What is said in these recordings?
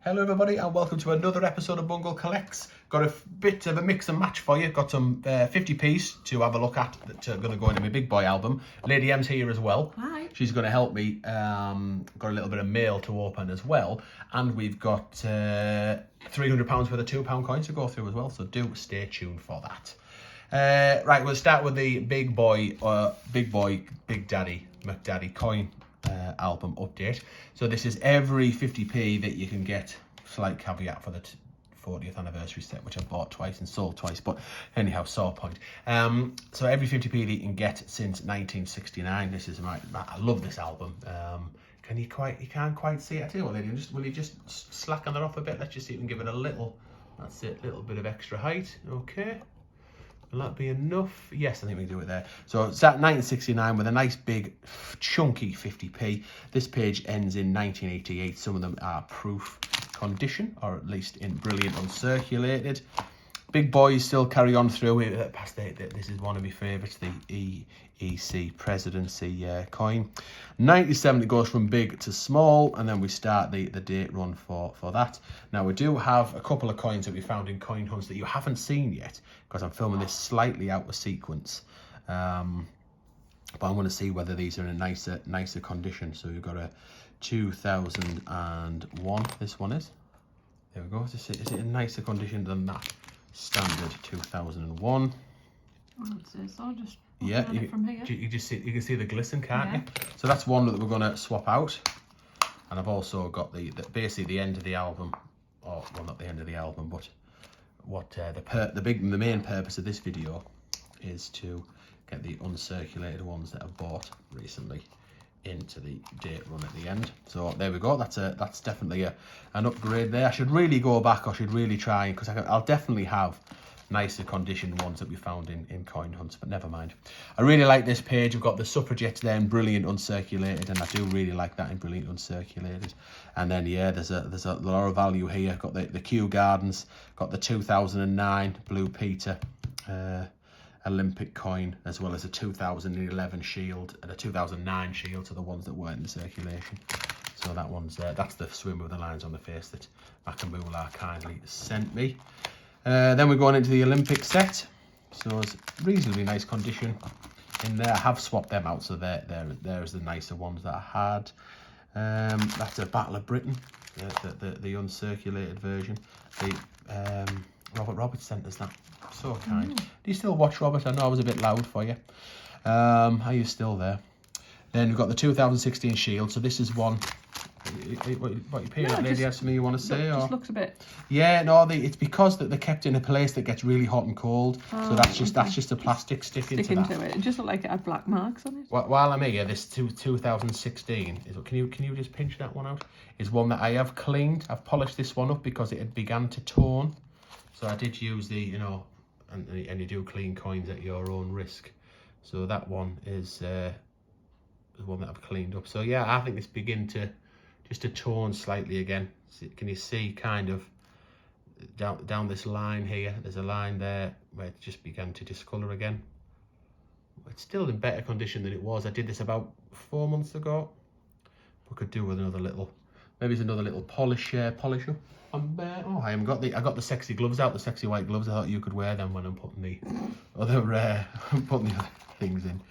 Hello everybody and welcome to another episode of Bungle Collects. Got a bit of a mix and match for you. Got some 50p's to have a look at that are going to go into my big boy album. Lady M's here as well. Hi. She's going to help me. Got a little bit of mail to open as well. And we've got £300 worth of £2 coins to go through as well. So do stay tuned for that. Right, we'll start with the Big Daddy McDaddy coin album update. So this is every 50p that you can get. Slight caveat for the 40th anniversary set, which I bought twice and sold twice, but anyhow, sore point. So every 50p that you can get since 1969. This is I love this album. You can't quite see it. I tell you what, lady, will you just slacken that off a bit? Let's just see if we can give it a little. That's it, little bit of extra height. Okay. Will that be enough? Yes, I think we can do it there. So it's at 1969 with a nice big chunky 50p. This page ends in 1988. Some of them are proof condition, or at least in brilliant uncirculated. Big boys still carry on through it. This is one of my favourites, the EEC presidency coin. 97, it goes from big to small, and then we start the date run for that. Now we do have a couple of coins that we found in coin hunts that you haven't seen yet, because I'm filming this slightly out of sequence. But I'm going to see whether these are in a nicer condition. So we've got a 2001. This one is. There we go. Is it in nicer condition than that standard 2001? I'd say so. Just yeah, from here. You can see the glisten, can't Yeah. you? So that's one that we're going to swap out. And I've also got basically the end of the album, or well, not the end of the album, but what the main purpose of this video is to get the uncirculated ones that I've bought recently into the date run at the end. So there we go. That's definitely an upgrade there. I should really go back. I should really try, because I'll definitely have nicer conditioned ones that we found in coin hunts, but never mind. I really like this page. We've got the suffragettes there in brilliant uncirculated, and I do really like that in brilliant uncirculated. And then yeah, there's a lot of value here. Got the Kew Gardens, got the 2009 Blue Peter Olympic coin, as well as a 2011 shield and a 2009 shield, to the ones that weren't in circulation. So that one's that's the swim with the lines on the face that Macamula kindly sent me. Then we're going into the Olympic set. So it's reasonably nice condition in there. I have swapped them out, so there's the nicer ones that I had. That's a Battle of Britain, the uncirculated version. Robert Roberts sent us that. So kind. Do you still watch, Robert? I know I was a bit loud for you. Are you still there? Then we've got the 2016 shield. So this is one. What you peeing at, lady? Have something you want to say? Just looks a bit. Yeah, no, it's because that they're kept in a place that gets really hot and cold. Oh, so that's just a plastic sticking to that. It just looked like it had black marks on it. While I'm here, this 2016 is. Can you just pinch that one out? Is one that I have cleaned. I've polished this one up because it had begun to tone. So I did use the and you do clean coins at your own risk. So that one is the one that I've cleaned up. So yeah, I think it's begin to tone slightly again. Can you see kind of down this line here? There's a line there where it just began to discolour again. It's still in better condition than it was. I did this about 4 months ago. We could do with another little, maybe it's another little polish up. I got the sexy gloves out, the sexy white gloves. I thought you could wear them when I'm putting the other things in.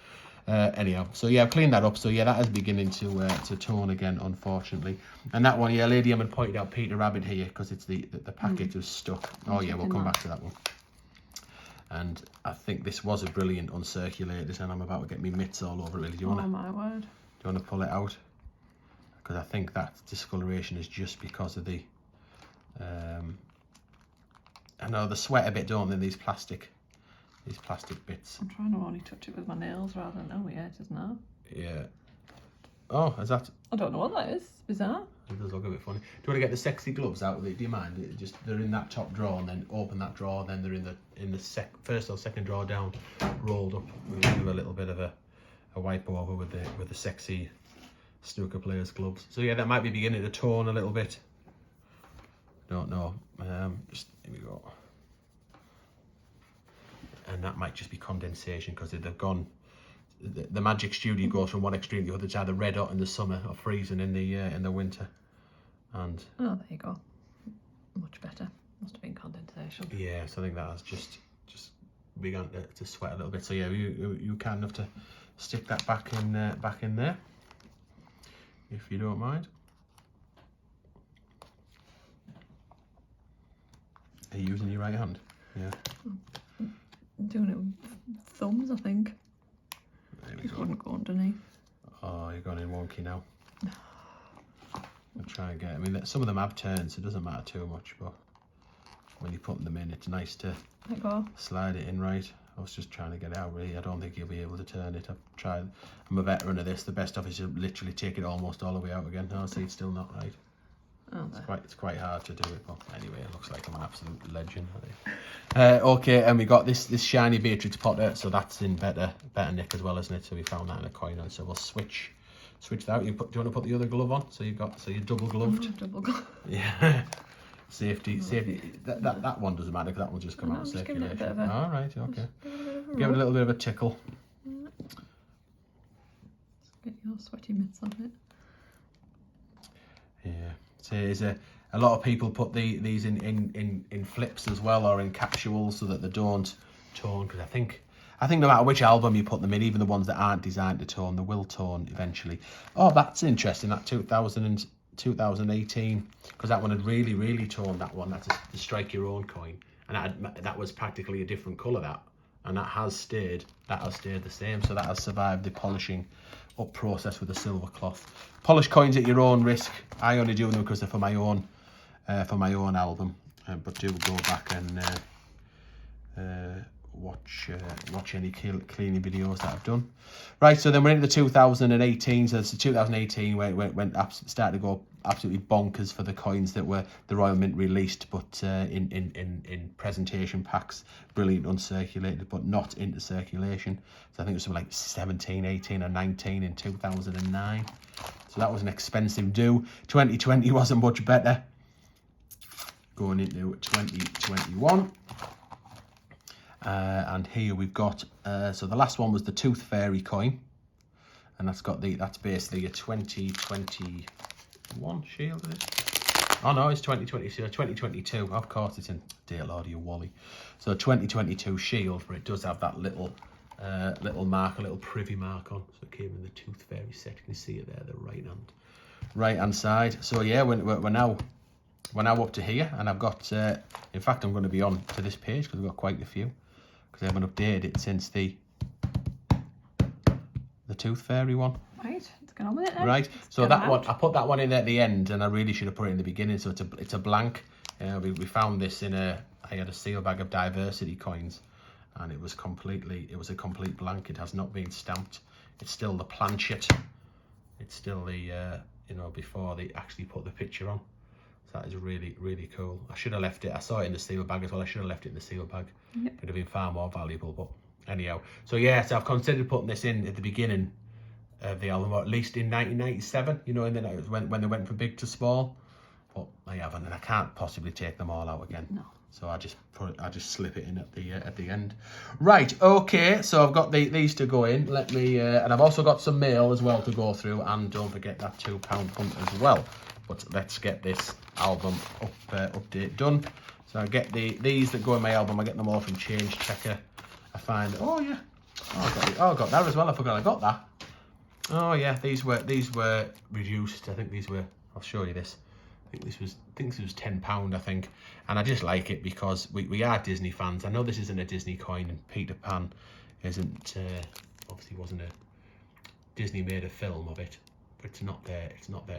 Anyhow, so yeah, I've cleaned that up. So yeah, that is beginning to tone again, unfortunately. And that one, yeah, Lady M had pointed out Peter Rabbit here because it's the package was stuck. Oh yeah, we'll come back to that one. And I think this was a brilliant uncirculated, and I'm about to get me mitts all over it. Really, do you want to? Oh my word! Do you want to pull it out? Because I think that discoloration is just because of the. I know the sweat a bit, don't they? These plastic bits. I'm trying to only touch it with my nails rather than it is now. Yeah. Oh, is that? I don't know what that is. Bizarre. It does look a bit funny. Do you want to get the sexy gloves out with it? Do you mind? They're in that top drawer, and then open that drawer, then they're in the first or second drawer down, rolled up. We'll do a little bit of a wipe over with the sexy snooker players gloves. So yeah, that might be beginning to tone a little bit. Don't know. Just here we go. And that might just be condensation because they've gone. The Magic Studio goes from one extreme to the other. It's either red hot in the summer or freezing in the winter. And oh, there you go. much better. Must have been condensation. Yeah, so I think that has just begun to sweat a little bit. So yeah, you kind of have to stick that back in there, if you don't mind. Are you using your right hand? Yeah. I'm doing it with thumbs, I think. There we Just go. wouldn't go underneath. Oh, you're going in wonky now. I'll try and get. I mean, some of them have turned, so it doesn't matter too much. But when you're putting them in, it's nice to Let go. slide it in right. I was just trying to get it out really. I don't think you'll be able to turn it. I've tried. I'm a veteran of this. The best of it is to literally take it almost all the way out again. Oh, see, it's still not right. Oh, It's quite hard to do it, but anyway, it looks like I'm an absolute legend. Okay, and we got this shiny Beatrix Potter, so that's in better nick as well, isn't it? So we found that in a coin, and so we'll switch that out. Do you want to put the other glove on? So you're double gloved. Double glove. Yeah. Safety. That one doesn't matter because that will just come out of Just giving it a circulation. bit of a, All right, okay. give Give it a little bit of a tickle. Get your sweaty mitts on it. Yeah. So there's a lot of people put these in flips as well, or in capsules, so that they don't tone. Because I think no matter which album you put them in, even the ones that aren't designed to tone, they will tone eventually. Oh, that's interesting. That 2018, because that one had really toned. That one. That's the Strike Your Own coin, and that was practically a different colour. And that has stayed the same. So that has survived the polishing up process with a silver cloth. Polish coins at your own risk. I only do them because they're for my own album. But do go back and watch any cleaning videos that I've done. Right, so then we're into the 2018. So it's the 2018 where it started to go absolutely bonkers for the coins that were the Royal Mint released, but in presentation packs, brilliant uncirculated, but not into circulation. So I think it was something like 17, 18 or 19 in 2009. So that was an expensive do. 2020 wasn't much better. Going into 2021. And here we've got, so the last one was the Tooth Fairy coin. And that's basically a 2021 shield, is it? Oh no, it's 2022. Of course, it's in Dear Lord, you Wally. So 2022 shield, but it does have that little mark, a little privy mark on. So it came in the Tooth Fairy set. You can see it there, the right hand side. So yeah, we're now up to here, and I've got. In fact, I'm going to be on to this page because we've got quite a few. Because I haven't updated it since the Tooth Fairy one. Right, let's get on with it then. Right, so that one, I put that one in at the end, and I really should have put it in the beginning. So it's a blank. We found this I had a seal bag of Diversity coins, and it was a complete blank. It has not been stamped. It's still the planchet. It's still the before they actually put the picture on. So that is really cool. I should have left it. I saw it in the seal bag as well. I should have left it in the seal bag. Yep. It would have been far more valuable, but anyhow. So yeah, so I've considered putting this in at the beginning of the album, or at least in 1997, and then when they went from big to small. But I haven't, and I can't possibly take them all out again. No. So I just slip it in at the end. Right, okay. So I've got these to go in. Let me, and I've also got some mail as well to go through, and don't forget that £2 hunt as well. But let's get this album update done. So I get these that go in my album. I get them all from Change Checker. I find, oh yeah, I got that as well. I forgot I got that. Oh yeah, these were reduced. I think these were. I'll show you this. I think this was £10. I think, and I just like it because we are Disney fans. I know this isn't a Disney coin, and Peter Pan isn't. Obviously, wasn't a Disney made a film of it. It's not their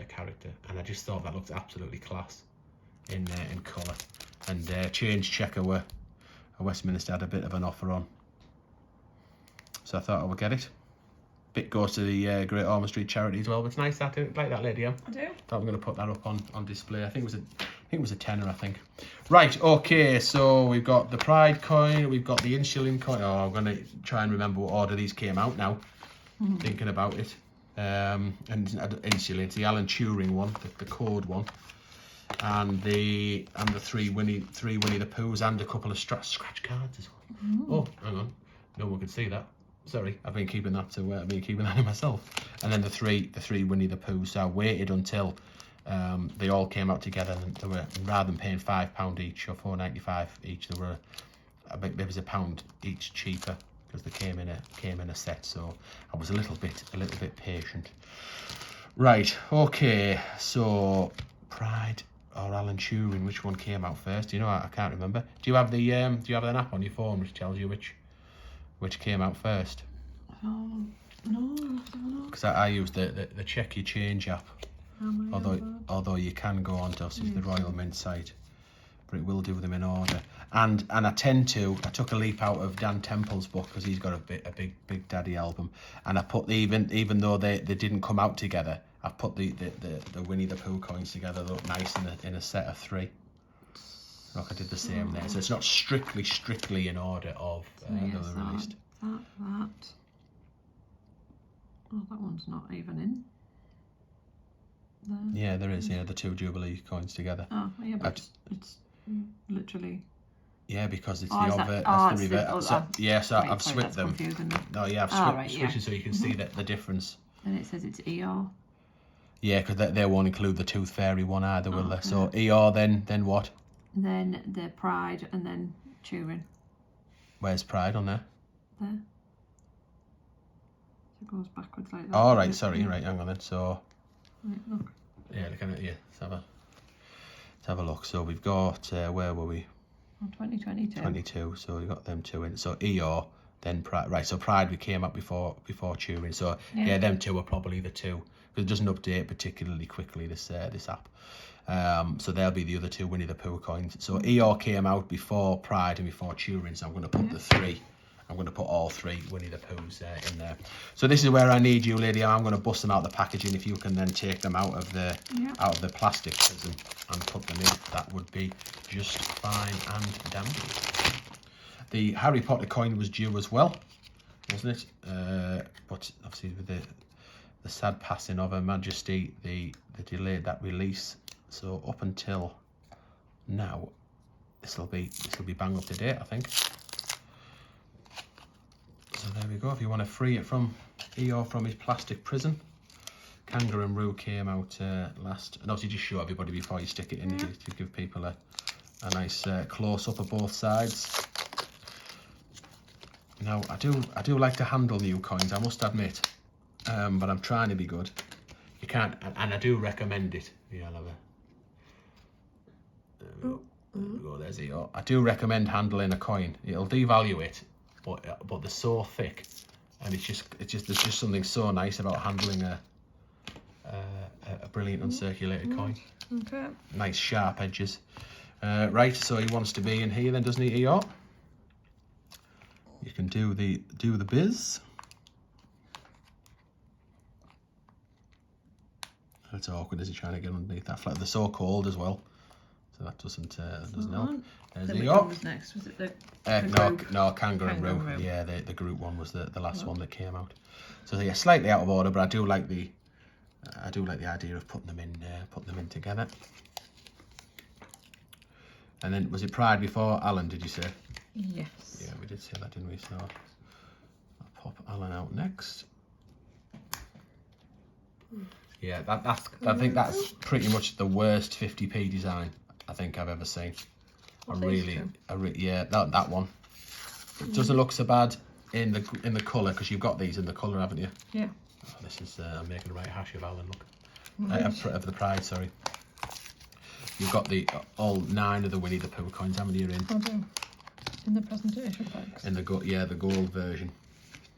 character, and I just thought that looked absolutely class in colour. And Change Checker were Westminster had a bit of an offer on, so I thought I would get it. Bit goes to the Great Ormond Street charity as well. But it's nice that like that lady. I do. Thought I'm going to put that up on display. I think it was a tenner. I think. Right. Okay. So we've got the Pride coin. We've got the Insulin coin. Oh, I'm going to try and remember what order these came out now. Thinking about it. And Insulin, it's the Alan Turing one, the code one, and the three Winnie the Poohs, and a couple of scratch cards as well. Oh, hang on, no one can see that. Sorry, I've been keeping that to myself. And then the three Winnie the Poohs. So I waited until They all came out together, and they were, rather than paying £5 each or £4.95 each, they were it was £1 each cheaper because they came in a set. So I was a little bit patient. Right, okay, so Pride or Alan Turing, which one came out first? You know, I can't remember. Do you have the an app on your phone which tells you which came out first? Oh no, Because I use the Check Your Change app. Although you can go on to obviously the Royal Mint site, but it will do them in order. And I took a leaf out of Dan Temple's book because he's got a big Daddy album, and I put even though they didn't come out together, I put the Winnie the Pooh coins together. They look nice in a set of 3. Like I did the same there, so it's not strictly in order of they were released. That. Oh, that one's not even in. There. Yeah, there is. Yeah, the 2 Jubilee coins together. Oh, yeah, but it's literally. Yeah, because it's Oh, the that- overt. oh, That's the it's the- revert. oh, So, yeah, so right, I've sorry, switched that's them. confusing me. No, yeah, I've right, switched yeah. it so you can see the difference. And it says it's ER. Yeah, because they won't include the Tooth Fairy one either, will they? Okay. So ER, then what? Then the Pride, and then Turing. Where's Pride on there? There. So it goes backwards like that. Oh, right, sorry, right, hang on then. So, Right, look. yeah, look at it, yeah, let's have a look. So we've got, where were we? Oh, 2022. 22, so we got them 2 in. So ER, then Pride. Right, so Pride we came up before Turing. So, yeah, them 2 are probably the 2. Because it doesn't update particularly quickly, this app. So they'll be the other 2 Winnie the Pooh coins. So ER came out before Pride and before Turing, so I'm going to put the 3. I'm going to put all 3 Winnie the Poohs in there. So this is where I need you, lady. I'm going to bust them out of the packaging. If you can then take them out of the plastic prison and put them in, that would be just fine and dandy. The Harry Potter coin was due as well, wasn't it? But obviously with the sad passing of Her Majesty, they delayed that release. So up until now, this will be bang up to date, I think. So there we go. If you want to free it from ER from his plastic prison, Kangaroo and Roo came out last. And obviously, just show everybody before you stick it in to give people a nice close up of both sides. Now, I do like to handle new coins, I must admit. But I'm trying to be good. You can't, and I do recommend it. Yeah, I love it. There we go. There's it. I do recommend handling a coin. It'll devalue it, but they're so thick, and it's just there's just something so nice about handling a brilliant uncirculated coin. Okay. Nice sharp edges. Right, so he wants to be in here then, doesn't he, ER? You can do the biz. It's awkward as he's trying to get underneath that flat. They're so cold as well, so that doesn't help. There's Then the which one was next? Was it the group? No, Kangaroo and Roo. Kangaroo. Yeah, the group one was the last one that came out. So yeah, slightly out of order, but I do like the idea of putting them in together. And then was it Pride before Alan? Did you say? Yes. Yeah, we did say that, didn't we? So I'll pop Alan out next. Yeah, I think that's pretty much the worst 50p design I think I've ever seen. Yeah, that one. It doesn't look so bad in the colour, because you've got these in the colour, haven't you? Yeah. Oh, this is I'm making a right hash of Alan. Look, of the Pride. Sorry. You've got all 9 of the Winnie the Pooh coins, haven't you? In the presentation packs. In the gold version.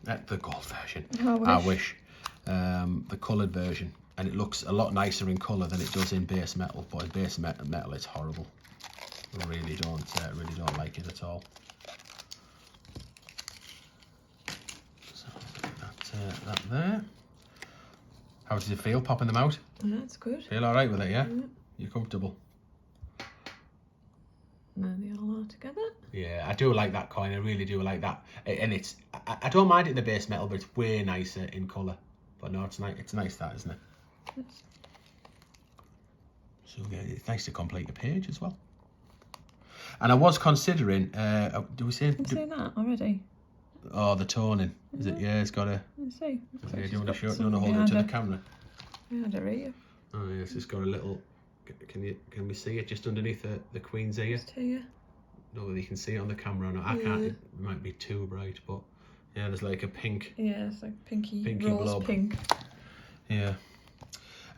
The gold version. I wish. The coloured version, and it looks a lot nicer in colour than it does in base metal. But in base metal, it's horrible. I really don't like it at all. So that there. How does it feel popping them out? Yeah, it's good. Feel all right with it, yeah? You're comfortable? Now they all are together. Yeah, I do like that coin. I really do like that. And I don't mind it in the base metal, but it's way nicer in colour. But no, it's nice. It's nice that, isn't it? Yes. So yeah, it's nice to complete a page as well. And I was considering. Do we say? I'm saying that already. Oh, the toning. Is it? Yeah, it's got a. Let's see. Yeah, do you want to show it? Do you want to hold it to the camera? Yeah, I don't read you. Oh yeah, it's just got a little. Can we see it just underneath the Queen's ear? Just here. No, whether you can see it on the camera or not. I can't. It might be too bright, but yeah, there's like a pink. Yeah, it's like pinky rose blob. pink. Yeah.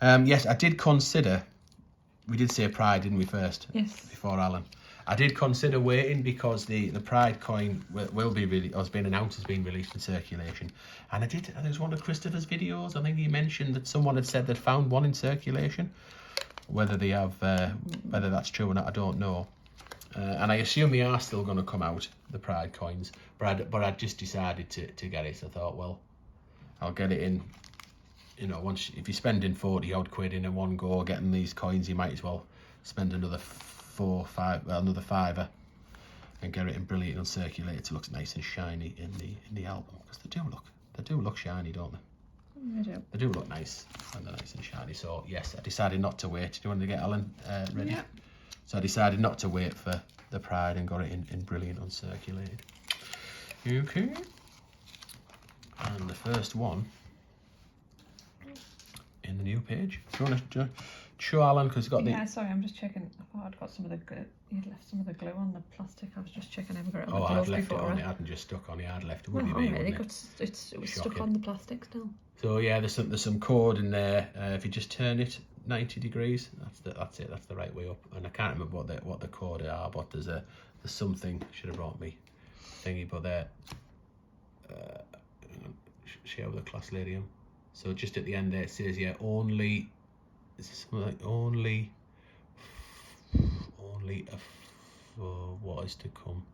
Yes, I did consider. We did say Pride, didn't we, first? Yes. Before Alan. I did consider waiting because the Pride coin will be really, or has been announced as being released in circulation. And there was one of Christopher's videos. I think he mentioned that someone had said they'd found one in circulation. Whether they have, whether that's true or not, I don't know. And I assume they are still going to come out, the Pride coins. But I just decided to get it. So I thought, well, I'll get it in. You know, once if you're spending 40 odd quid in one go getting these coins, you might as well spend another another fiver and get it in brilliant and circulated so it looks nice and shiny in the album, because they do look shiny, don't they? They do look nice and they're nice and shiny. So yes, I decided not to wait. Do you want to get Alan ready? Yeah. So I decided not to wait for the Pride and got it in brilliant uncirculated. Okay. And the first one in the new page. Do you want to show Alan, because he's got the... Yeah, sorry, I'm just checking. I thought I'd got some of the glue. You'd left some of the glue on the plastic. I was just checking. I've got it on the I'd gloves left before. it on. It hadn't just stuck on. It had left it. Well, Would already, be, it was stuck on the plastic still. So yeah, there's some cord in there. If you just turn it 90 degrees, that's it. That's the right way up. And I can't remember what the cord are, but there's something. Should have brought me thingy, but there. Share with the class lady. So just at the end there it says, yeah, only. Is this something like only what is to come?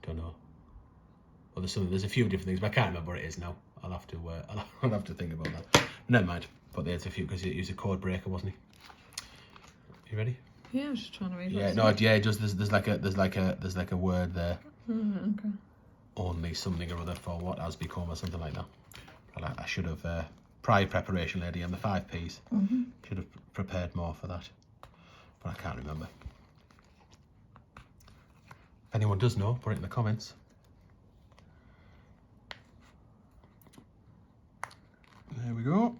Don't know. Well, there's a few different things, but I can't remember what it is now. I'll have to think about that. Never mind. But there's a few, because he was a code breaker, wasn't he? You ready? Yeah, I was just trying to read. Yeah, no, yeah. Just there's like a word there. Okay. Only something or other for what has become, or something like that. But I should have. Pride preparation lady and the 5 Ps. Should have prepared more for that, but I can't remember. If anyone does know, put it in the comments. There we go.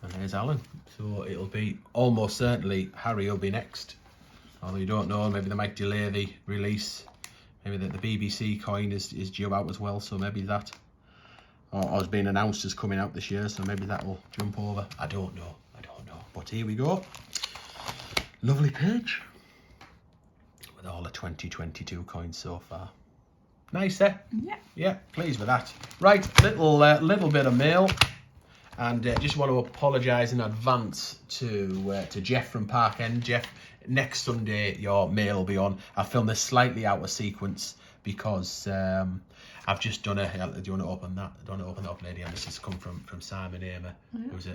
And there's Alan. So it'll be almost certainly Harry will be next. Although you don't know, maybe they might delay the release. Maybe the BBC coin is due out as well, so maybe that. Or has been announced as coming out this year, so maybe that will jump over. I don't know. But here we go. Lovely page with all the 2022 coins so far. Nice, eh? Yeah. Yeah, pleased with that. Right, little bit of mail, and just want to apologise in advance to Jeff from Park End. Jeff, next Sunday your mail will be on. I filmed this slightly out of sequence because I've just done do you want to open that? I don't want to open that up, lady. And this has come from Simon Amer, who's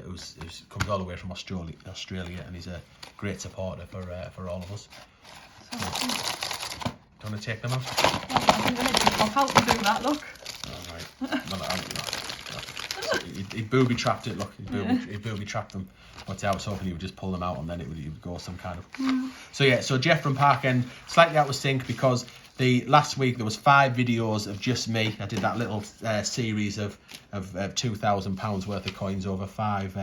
comes all the way from Australia, and he's a great supporter for all of us. Do you want to take them out? How to do that? Look. All right. Well, he booby trapped it. Look, he booby trapped them. But I was hoping he would just pull them out and then it would go some kind of. So yeah, so Jeff from Park End, slightly out of sync because the last week there was 5 videos of just me. I did that little series of £2,000 worth of coins over 5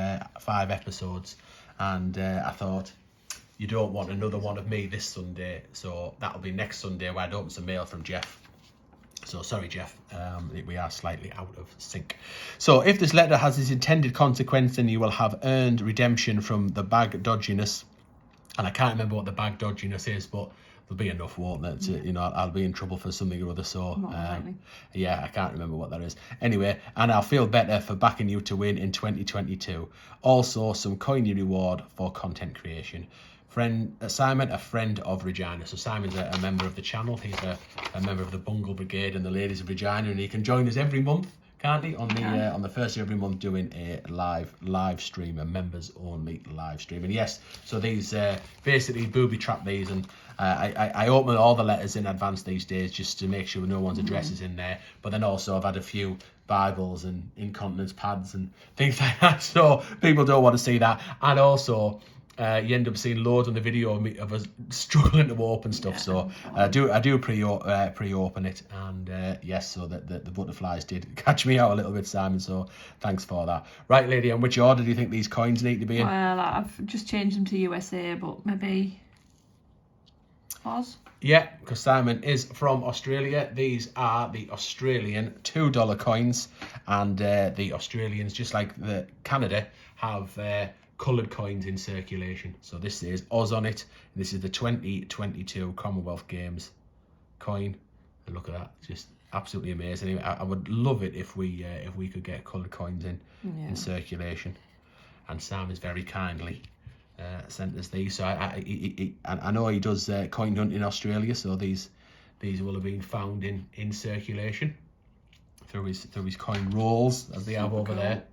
episodes, and I thought, you don't want another one of me this Sunday, so that'll be next Sunday where I'd open some mail from Jeff. So sorry, Jeff, we are slightly out of sync. So if this letter has its intended consequence, then you will have earned redemption from the bag dodginess. And I can't remember what the bag dodginess is, but there'll be enough, won't there? To, you know, I'll be in trouble for something or other. So yeah, I can't remember what that is. Anyway, and I'll feel better for backing you to win in 2022. Also, some coiny reward for content creation. Simon, a friend of Regina. So Simon's a member of the channel. He's a member of the Bungle Brigade and the Ladies of Regina, and he can join us every month, can't he? On the first of every month, doing a live stream, a members only live stream. And yes, so these basically booby trap these, and I open all the letters in advance these days just to make sure no one's address is in there. But then also I've had a few Bibles and incontinence pads and things like that, so people don't want to see that. And also you end up seeing loads on the video of me of us struggling to open stuff. So I do pre-open it, and yes, so that the butterflies did catch me out a little bit, Simon. So thanks for that. Right, lady, and which order do you think these coins need to be in? Well, I've just changed them to USA, but maybe Oz. Yeah, because Simon is from Australia. These are the Australian $2 coins, and the Australians, just like the Canada, have coloured coins in circulation. So this says Oz on it. This is the 2022 Commonwealth Games coin, and look at that, just absolutely amazing. I would love it if we could get coloured coins in circulation. And Sam is very kindly sent us these. So I know he does coin hunt in Australia, so these will have been found in circulation through his coin rolls, as they have over there.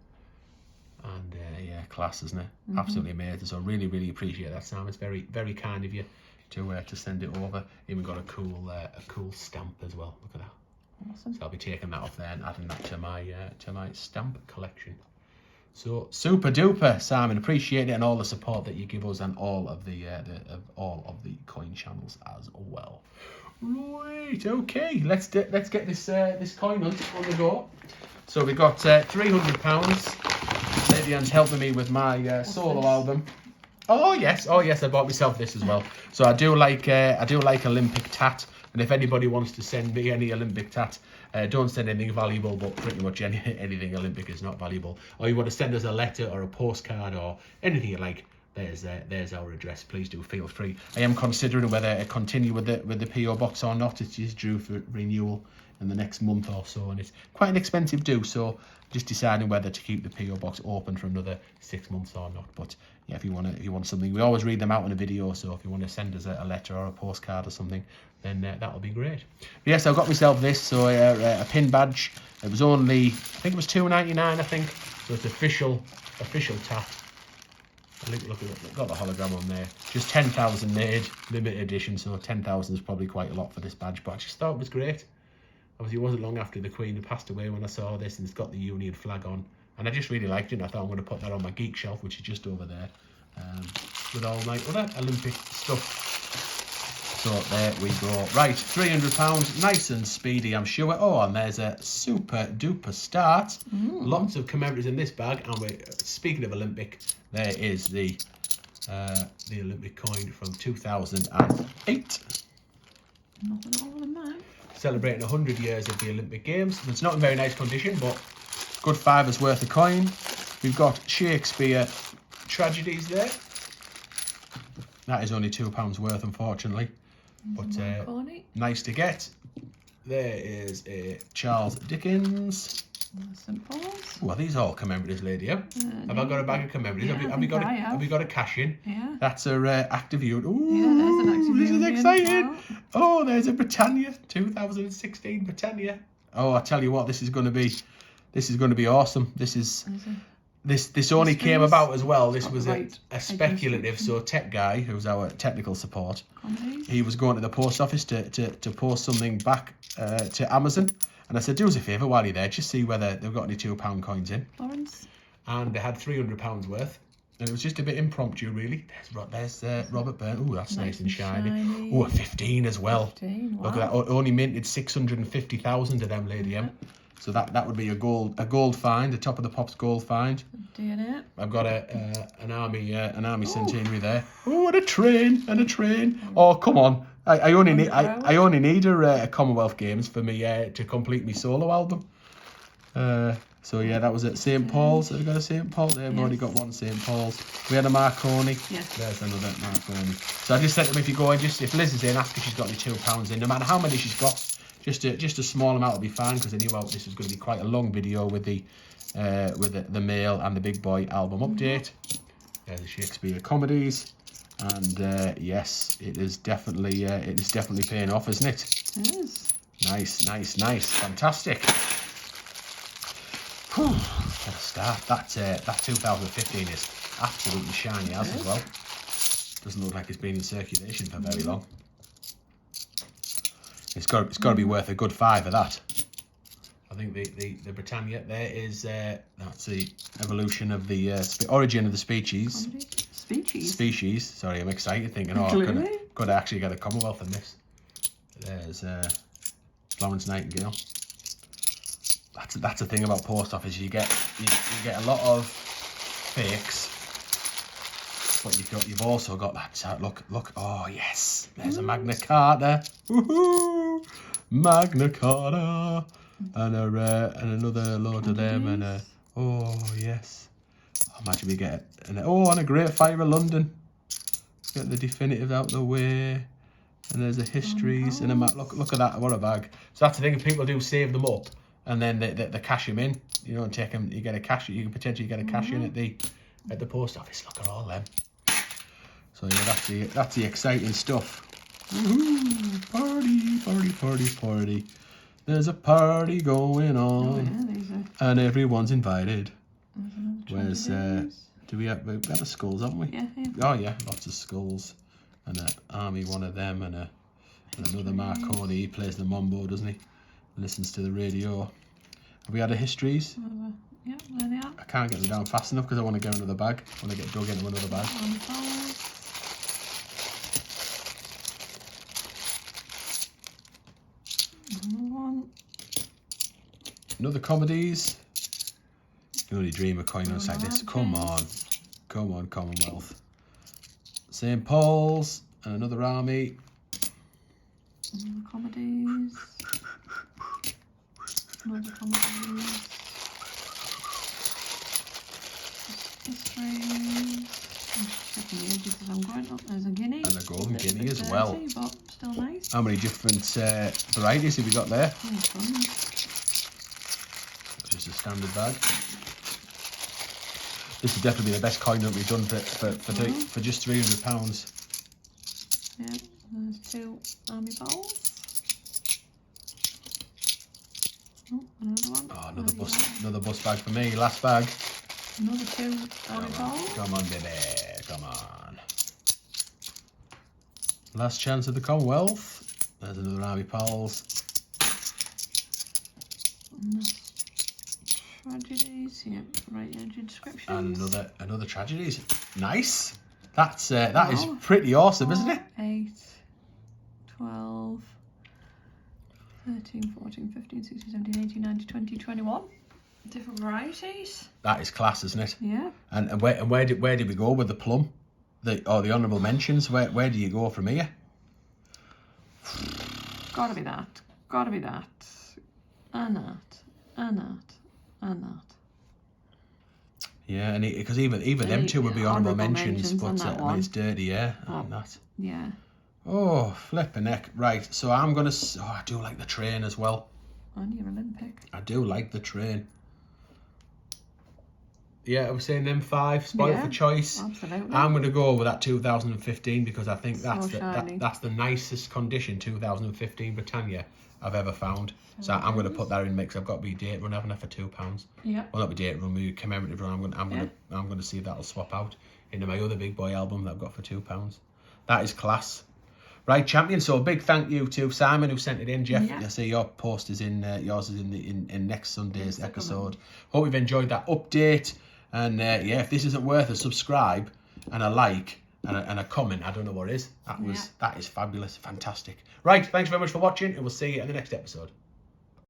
And yeah, class, isn't it? Absolutely amazing. So really appreciate that, Sam. It's very, very kind of you to send it over. Even got a cool stamp as well. Look at that. Awesome. So I'll be taking that off there and adding that to my stamp collection. So super duper, Simon. Appreciate it, and all the support that you give us, and all of the coin channels as well. Right. Okay. Let's get this coin hunt on the go. So we got £300. Lady Ann's helping me with my solo album. Oh yes, I bought myself this as well. So I do like Olympic tat, and if anybody wants to send me any Olympic tat, don't send anything valuable, but pretty much anything Olympic is not valuable. Or you want to send us a letter or a postcard or anything you like, there's our address. Please do feel free. I am considering whether to continue with the PO box or not. It's just due for renewal in the next month or so, and it's quite an expensive do, so just deciding whether to keep the PO box open for another 6 months or not. But yeah, if you want something, we always read them out in a video, so if you want to send us a letter or a postcard or something, then that'll be great. But yes, I got myself this, so a pin badge. It was only, I think it was $2.99, I think. So it's official tat. I think, look at it, got the hologram on there. Just 10,000 made, limited edition, so 10,000 is probably quite a lot for this badge, but I just thought it was great. Obviously, it wasn't long after the Queen had passed away when I saw this, and it's got the Union flag on. And I just really liked it, and I thought I'm going to put that on my geek shelf, which is just over there, with all my other Olympic stuff. So there we go. Right, £300, nice and speedy, I'm sure. Oh, and there's a super duper start. Lots of commemoratives in this bag, and we're speaking of Olympic, there is the Olympic coin from 2008. Nothing older than that. Celebrating 100 years of the Olympic Games. It's not in very nice condition, but good $5 worth of coin. We've got Shakespeare tragedies there. That is only £2 worth, unfortunately, but nice to get. There is a Charles Dickens. St. Paul's. Well, these are all commemoratives, lady. Yeah? Have I got a bag of commemoratives? Yeah, have we got a cash in? Yeah. That's a active unit. Ooh, yeah, there's an active this is unit. exciting. Oh, there's a Britannia, 2016 Britannia. Oh, I tell you what, this is going to be awesome. This only came about as well. This was a speculative. So Tech Guy, who's our technical support, he was going to the post office to post something back to Amazon. And I said, do us a favour while you're there, just see whether they've got any £2 coins in. Lawrence. And they had £300 worth. And it was just a bit impromptu, really. There's Robert Burns. Ooh, that's nice and shiny. Ooh, a 15 as well. 15, wow. Look at that. Only minted 650,000 of them, Lady M. So that would be a gold find, a top of the pops gold find. DNA. I've got an army centenary there. Oh, and a train. Oh, come on. I only need a Commonwealth Games for me to complete my solo album. So yeah, that was at St. Paul's. Have we got a St. Paul's? I've already got one St. Paul's. We had a Marconi. Yes. There's another Marconi. So I just said to them, if you go in, if Liz is in, ask if she's got any £2 in. No matter how many she's got, just a small amount will be fine, because I knew this was going to be quite a long video with the male and the big boy album update. There's the Shakespeare comedies. And yes, it is definitely paying off, isn't it? It is. Nice, fantastic. Whew, what a start. That 2015 is absolutely shiny as well. Doesn't look like it's been in circulation for very long. It's got to be worth a good $5 of that. I think the Britannia there is that's the evolution of the origin of the species. Species. Sorry, I'm excited thinking, oh, I'm gonna actually get a Commonwealth in this. There's Florence Nightingale. That's the thing about post office. You get a lot of fakes, but you've also got that. Look. Oh yes, there's a Magna Carta. Woohoo! Magna Carta, and another load of them, and oh yes. Imagine we get and a Great Fire of London. Get the definitive out the way, and there's a histories and a map. Look at that, what a bag. So that's the thing. People do save them up, and then they cash them in. You don't take them. You get a cash. You can potentially get a cash in at the post office. Look at all them. So yeah, that's the exciting stuff. Woohoo! Party. There's a party going on, and everyone's invited. Where's we have the skulls, haven't we? Yeah. Oh yeah, lots of skulls, and an army one of them, and another Marconi. He plays the mambo, doesn't he? Listens to the radio. Have we had a histories? Yeah, there they are. I can't get them down fast enough because I want to get another bag. I want to get dug into another bag. Another comedies. You only dream of coin notes like this. Come on, Commonwealth. St. Paul's and another army. Another comedies. Another comedies. History. I'm just checking the edges because I'm going up. There's a guinea. And a golden guinea as well. But still nice. How many different varieties have we got there? Just a standard bag. This would definitely be the best coin that we've done for just £300. Yeah, there's 2 army balls. Oh, another one. Oh, another bus bag for me. Last bag. Another 2 army balls. Come on, baby. Come on. Last chance of the Commonwealth. There's another army pals. Tragedies, yeah, right edge inscriptions. And another tragedies. Nice. That is pretty awesome, isn't it? 8, 12, 13, 14, 15, 16, 17, 18, 19, 20, 21. Different varieties. That is class, isn't it? Yeah. And where did we go with the plum? The honourable mentions. Where do you go from here? Gotta be that. And that. Yeah, and because even them two would be honourable mentions, but it's dirty, yeah. Oh, that. Yeah. Oh, flipping heck. Right, so I'm gonna. Oh, I do like the train as well. And your Olympic. I do like the train. Yeah, I was saying them 5 spoiled for choice. Absolutely. I'm gonna go with that 2015 because I think that's shiny. that's the nicest condition 2015 Britannia I've ever found. So I'm going to put that in mix. I've got my date run, haven't I, for £2? Yeah. Well, not my date run, my commemorative run. I'm going to see if that'll swap out into my other big boy album that I've got for £2. That is class. Right, champion. So a big thank you to Simon who sent it in. Jeff, I see your post is in. Yours is in next Sunday's episode. Hope you've enjoyed that update. And yeah, if this isn't worth a subscribe and a like and a comment, I don't know what is. That is fabulous, fantastic. Right, thanks very much for watching, and we'll see you in the next episode.